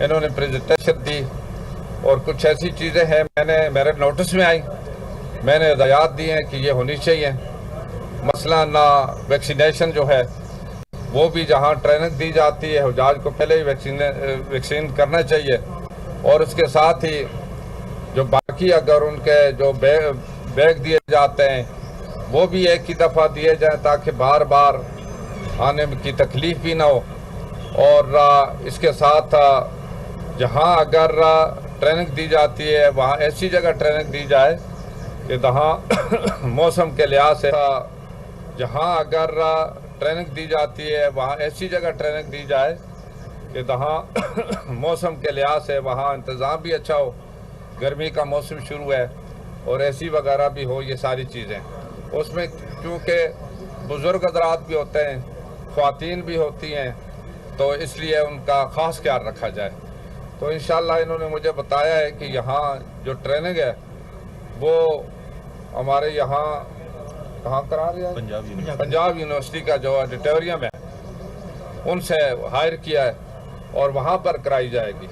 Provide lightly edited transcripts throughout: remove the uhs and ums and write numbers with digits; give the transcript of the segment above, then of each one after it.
انہوں نے پریزنٹیشن دی اور کچھ ایسی چیزیں ہیں میرے نوٹس میں آئی، میں نے ہدایات دی ہیں کہ یہ ہونی چاہیے۔ مثلا ویکسینیشن جو ہے وہ بھی جہاں ٹریننگ دی جاتی ہے حجاج کو پہلے ہی ویکسین کرنا چاہیے، اور اس کے ساتھ ہی جو باقی اگر ان کے جو بیگ دیے جاتے ہیں وہ بھی ایک ہی دفعہ دیے جائیں تاکہ بار بار آنے کی تکلیف بھی نہ ہو۔ اور اس کے ساتھ جہاں اگر ٹریننگ دی جاتی ہے وہاں ایسی جگہ ٹریننگ دی جائے کہ جہاں موسم کے لحاظ سے جہاں اگر ٹریننگ دی جاتی ہے وہاں ایسی جگہ ٹریننگ دی جائے کہ جہاں موسم کے لحاظ سے وہاں انتظام بھی اچھا ہو، گرمی کا موسم شروع ہے اور اے سی وغیرہ بھی ہو، یہ ساری چیزیں اس میں کیونکہ بزرگ حضرات بھی ہوتے ہیں، خواتین بھی ہوتی ہیں، تو اس لیے ان کا خاص خیال رکھا جائے۔ تو انشاءاللہ انہوں نے مجھے بتایا ہے کہ یہاں جو ٹریننگ ہے وہ ہمارے یہاں کہاں کرا رہی ہے پنجاب یونیورسٹی کا جو آڈیٹوریم ہے ان سے ہائر کیا ہے اور وہاں پر کرائی جائے گی۔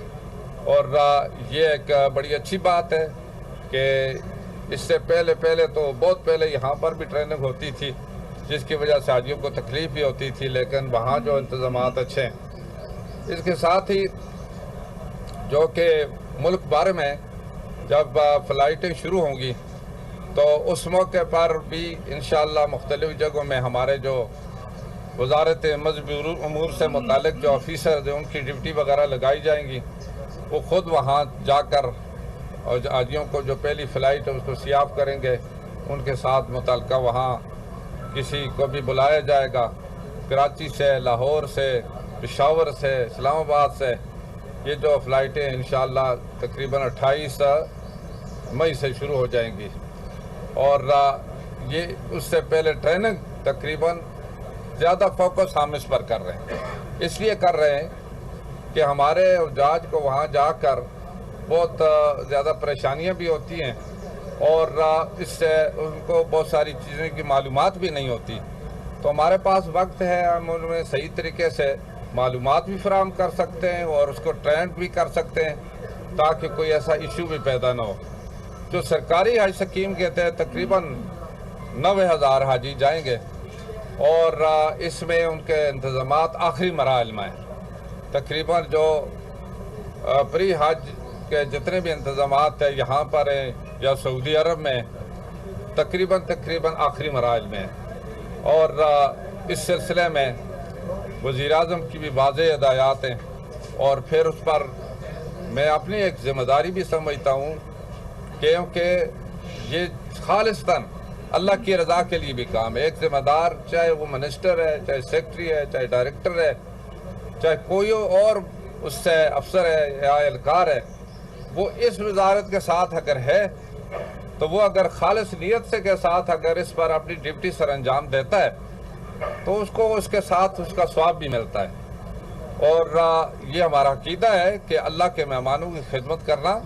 اور یہ ایک بڑی اچھی بات ہے کہ اس سے پہلے تو بہت پہلے یہاں پر بھی ٹریننگ ہوتی تھی جس کی وجہ سے حاجیوں کو تکلیف بھی ہوتی تھی، لیکن وہاں جو انتظامات اچھے ہیں۔ اس کے ساتھ ہی جو کہ ملک بھر میں جب فلائٹیں شروع ہوں گی تو اس موقع پر بھی انشاءاللہ مختلف جگہوں میں ہمارے جو وزارت مذہبی امور سے متعلق جو آفیسر ہیں ان کی ڈیوٹی وغیرہ لگائی جائیں گی، وہ خود وہاں جا کر اور حاجیوں کو جو پہلی فلائٹ ہے اس کو سیاف کریں گے، ان کے ساتھ متعلقہ وہاں کسی کو بھی بلایا جائے گا، کراچی سے، لاہور سے، پشاور سے، اسلام آباد سے، یہ جو فلائٹیں انشاءاللہ تقریباً 28 مئی سے شروع ہو جائیں گی۔ اور یہ اس سے پہلے ٹریننگ تقریباً زیادہ فوکس ہم اس پر کر رہے ہیں، اس لیے کر رہے ہیں کہ ہمارے حجاج کو وہاں جا کر بہت زیادہ پریشانیاں بھی ہوتی ہیں اور اس سے ان کو بہت ساری چیزیں کی معلومات بھی نہیں ہوتی، تو ہمارے پاس وقت ہے، ہم ان میں صحیح طریقے سے معلومات بھی فراہم کر سکتے ہیں اور اس کو ٹرینڈ بھی کر سکتے ہیں تاکہ کوئی ایسا ایشو بھی پیدا نہ ہو۔ جو سرکاری حج سکیم کے تحت تقریباً 90,000 حاجی جائیں گے اور اس میں ان کے انتظامات آخری مراحل میں ہیں۔ تقریباً جو پری حج کے جتنے بھی انتظامات ہیں یہاں پر ہیں یا سعودی عرب میں تقریباً آخری مراحل میں ہیں، اور اس سلسلے میں وزیر اعظم کی بھی واضح ہدایات ہیں، اور پھر اس پر میں اپنی ایک ذمہ داری بھی سمجھتا ہوں کیونکہ یہ خالصتاً اللہ کی رضا کے لیے بھی کام ہے۔ ایک ذمہ دار چاہے وہ منسٹر ہے، چاہے سیکٹری ہے، چاہے ڈائریکٹر ہے، چاہے کوئی اور اس سے افسر ہے یا اہلکار ہے، وہ اس وزارت کے ساتھ اگر ہے تو وہ اگر خالص نیت سے کے ساتھ اگر اس پر اپنی ڈیوٹی سر انجام دیتا ہے تو اس کو اس کے ساتھ اس کا ثواب بھی ملتا ہے۔ اور یہ ہمارا عقیدہ ہے کہ اللہ کے مہمانوں کی خدمت کرنا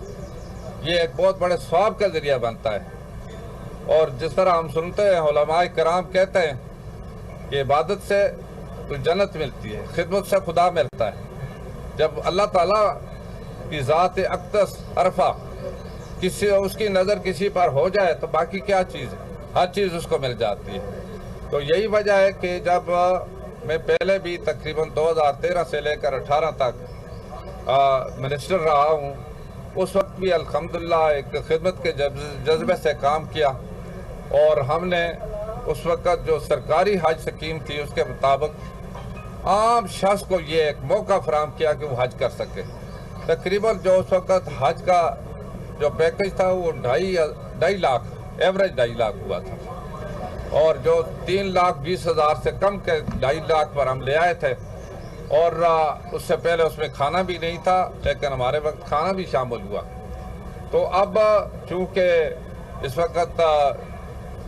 یہ ایک بہت بڑے ثواب کا ذریعہ بنتا ہے، اور جس طرح ہم سنتے ہیں علماء کرام کہتے ہیں کہ عبادت سے تو جنت ملتی ہے، خدمت سے خدا ملتا ہے۔ جب اللہ تعالیٰ کی ذات اقدس عرفہ اس کی نظر کسی پر ہو جائے تو باقی کیا چیز ہے، ہر چیز اس کو مل جاتی ہے۔ تو یہی وجہ ہے کہ جب میں پہلے بھی تقریباً 2013 سے لے کر 18 تک منسٹر رہا ہوں، اس وقت بھی الحمدللہ ایک خدمت کے جذبے سے کام کیا، اور ہم نے اس وقت جو سرکاری حج سکیم تھی اس کے مطابق عام شخص کو یہ ایک موقع فراہم کیا کہ وہ حج کر سکے۔ تقریباً جو اس وقت حج کا جو پیکج تھا وہ 2.5 لاکھ ایوریج 2.5 لاکھ ہوا تھا، اور جو 3,20,000 سے کم کے 2.5 لاکھ پر ہم لے آئے تھے، اور اس سے پہلے اس میں کھانا بھی نہیں تھا لیکن ہمارے وقت کھانا بھی شامل ہوا۔ تو اب چونکہ اس وقت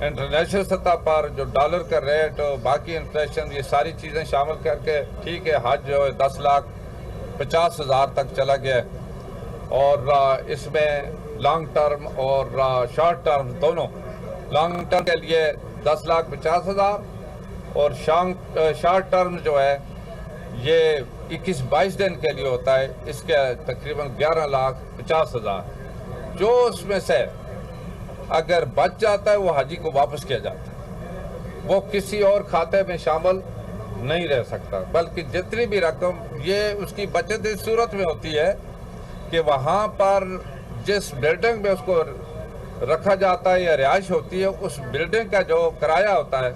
انٹرنیشنل سطح پر جو ڈالر کا ریٹ، باقی انفلیشن، یہ ساری چیزیں شامل کر کے ٹھیک ہے حج جو ہے 10,50,000 تک چلا گیا ہے، اور اس میں لانگ ٹرم اور شارٹ ٹرم دونوں، لانگ ٹرم کے لیے 10,50,000 اور شارٹ ٹرم جو ہے یہ 21-22 दिन के लिए होता है, इसके तकरीबन 11,50,000, जो उसमें से अगर बच जाता है वो हाजी को वापस किया जाता है, वो किसी और खाते में शामिल नहीं रह सकता, बल्कि जितनी भी रकम ये उसकी बचत इस सूरत में होती है कि वहाँ पर जिस बिल्डिंग में उसको रखा जाता है या रिहाइश होती है, उस बिल्डिंग का जो किराया होता है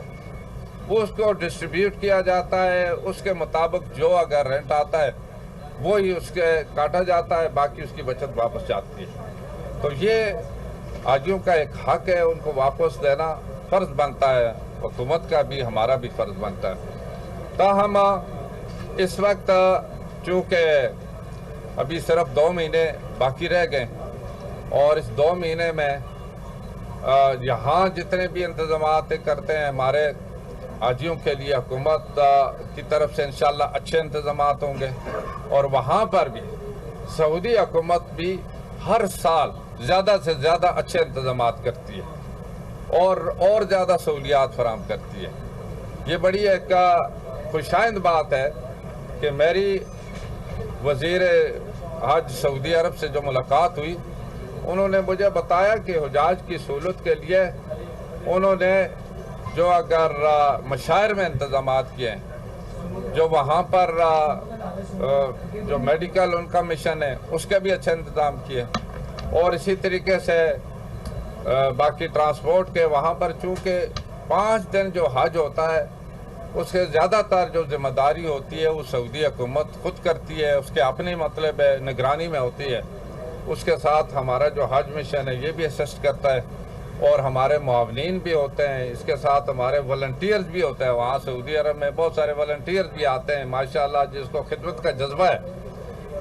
वो उसको डिस्ट्रीब्यूट किया जाता है, उसके मुताबिक जो अगर रेंट आता है वो ही उसके काटा जाता है, बाकी उसकी बचत वापस जाती है। तो ये हाजियों का एक हक है, उनको वापस देना फ़र्ज़ बनता है, हुकूमत का भी हमारा भी फ़र्ज़ बनता है। ताहम इस वक्त चूँकि अभी सिर्फ 2 महीने बाकी रह गए और इस 2 महीने में यहाँ जितने भी इंतज़ामात करते हैं हमारे हाजियों के लिए हुकूमत की तरफ से इंशाअल्लाह अच्छे इंतज़ामात होंगे, और वहाँ पर भी सऊदी हुकूमत भी हर साल ज़्यादा से ज़्यादा अच्छे इंतज़ामात करती है और ज़्यादा सहूलियात फराहम करती है। ये बड़ी एक खुशाइंद बात है कि मेरी वज़ीर हज सऊदी अरब से जो मुलाकात हुई, उन्होंने मुझे बताया कि हुजाज की सहूलत के लिए उन्होंने जो अगर मशायर में इंतज़ामात किए हैं, जो वहाँ पर जो मेडिकल उनका मिशन है उसके भी अच्छे इंतज़ाम किए, और इसी तरीके से बाकी ट्रांसपोर्ट के वहाँ पर चूँकि 5 दिन जो हज होता है उसके ज़्यादातर जो ज़िम्मेदारी होती है वो सऊदी हुकूमत खुद करती है, उसके अपनी मतलब निगरानी में होती है। उसके साथ हमारा जो हज मिशन है ये भी असिस्ट करता है, और हमारे मुआवनीन भी होते हैं, इसके साथ हमारे वॉलंटियर्स भी होते हैं। वहाँ सऊदी अरब में बहुत सारे वॉलंटियर्स भी आते हैं माशाअल्लाह, जिसको खिदमत का जज्बा है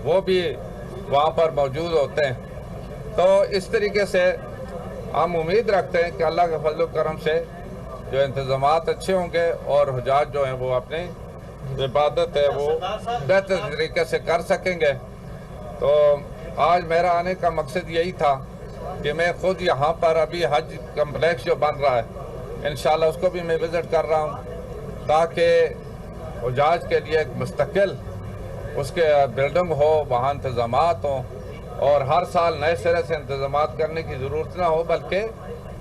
वो भी वहाँ पर मौजूद होते हैं। तो इस तरीके से हम उम्मीद रखते हैं कि अल्लाह के फजल करम से जो इंतज़ामात अच्छे होंगे और हुजाज जो हैं वो अपनी इबादत है वो बेहतर तरीके से कर सकेंगे। तो आज मेरा आने का मकसद यही था कि मैं खुद यहाँ पर अभी हज कम्प्लेक्स जो बन रहा है इंशाल्लाह उसको भी मैं विज़िट कर रहा हूँ, ताकि हुजाज के लिए एक मुस्तकिल उसके बिल्डिंग हो, वहाँ इंतज़ामात हों, और हर साल नए सिरे से इंतज़ामात करने की ज़रूरत ना हो, बल्कि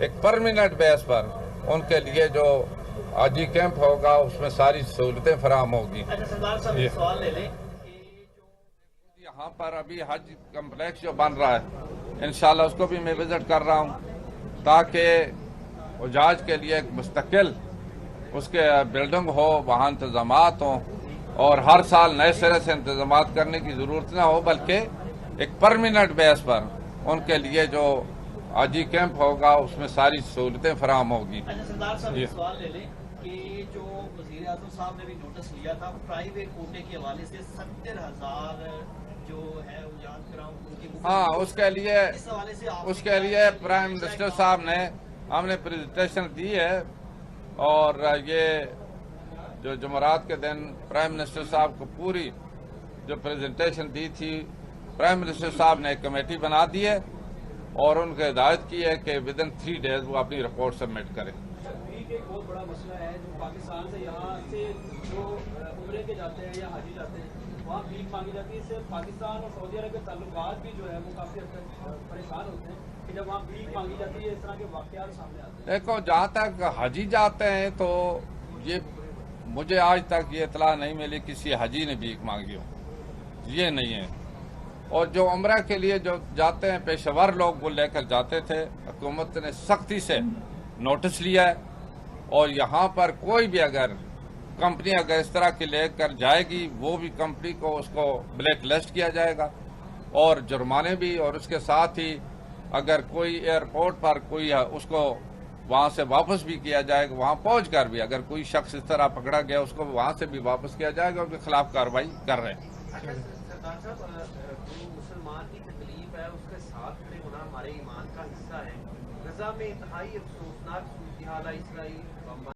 एक परमानेंट बेस पर उनके लिए जो हाजी कैंप होगा उसमें सारी सहूलतें फराहम होगी। यहाँ पर अभी हज कम्प्लेक्स जो बन रहा है इंशाल्लाह उसको भी मैं विज़िट कर रहा हूँ, ताकि हुजाज के लिए एक मुस्तकिल उसके बिल्डिंग हो, वहाँ इंतज़ामात हों, और हर साल नए सिरे से इंतज़ामात करने की ज़रूरत ना हो, बल्कि एक परमानेंट बेस पर उनके लिए जो हाजी कैंप होगा उसमें सारी सहूलतें फराहम होगी। सरदार साहब एक सवाल ले लें कि जो वज़ीर आज़म साहब ने भी नोटिस लिया था प्राइवेट कोटे के हवाले से 70,000 जो है याद कराऊं उनकी, हाँ, उसके लिए प्राइम मिनिस्टर साहब ने हमने प्रेजेंटेशन दी है, और ये जो जुमेरात के दिन प्राइम मिनिस्टर साहब को पूरी जो प्रेजेंटेशन दी थी, प्राइम मिनिस्टर साहब ने एक कमेटी बना दी है और उनको हिदायत की है कि विदिन 3 डेज वो अपनी रिपोर्ट सबमिट करें। एक बहुत बड़ा मसला है जो पाकिस्तान से यहाँ से जो उम्रे के जाते हैं या हाजी जाते हैं वहाँ भीख मांगी जाती है। इससे पाकिस्तान और सऊदी अरब के ताल्लुकात भी जो है वो काफ़ी हद तक परेशान होते हैं कि जब वहाँ भीख मांगी जाती है इस तरह के वाक़यात सामने आते हैं। देखो, जहाँ तक हाजी जाते हैं तो ये मुझे आज तक ये इतला नहीं मिली किसी हाजी ने भीख मांगी हो, ये नहीं है। और जो उम्रा के लिए जो जाते हैं पेशेवर लोग वो लेकर जाते थे, हुकूमत ने सख्ती से नोटिस लिया है, और यहाँ पर कोई भी अगर कंपनी अगर इस तरह की लेकर जाएगी वो भी कंपनी को उसको ब्लैक लिस्ट किया जाएगा और जुर्माने भी, और उसके साथ ही अगर कोई एयरपोर्ट पर कोई उसको वहाँ से वापस भी किया जाएगा, वहाँ पहुँच कर भी अगर कोई शख्स इस तरह पकड़ा गया उसको वहाँ से भी वापस किया जाएगा, उनके खिलाफ कार्रवाई कर रहे हैं। सरदार साहब, मुसलमान की तकलीफ है उसके साथ खड़े होना हमारे ईमान का हिस्सा है। गजा में इंतहाई अफसोसनाक सूरत हाल है, इसराइल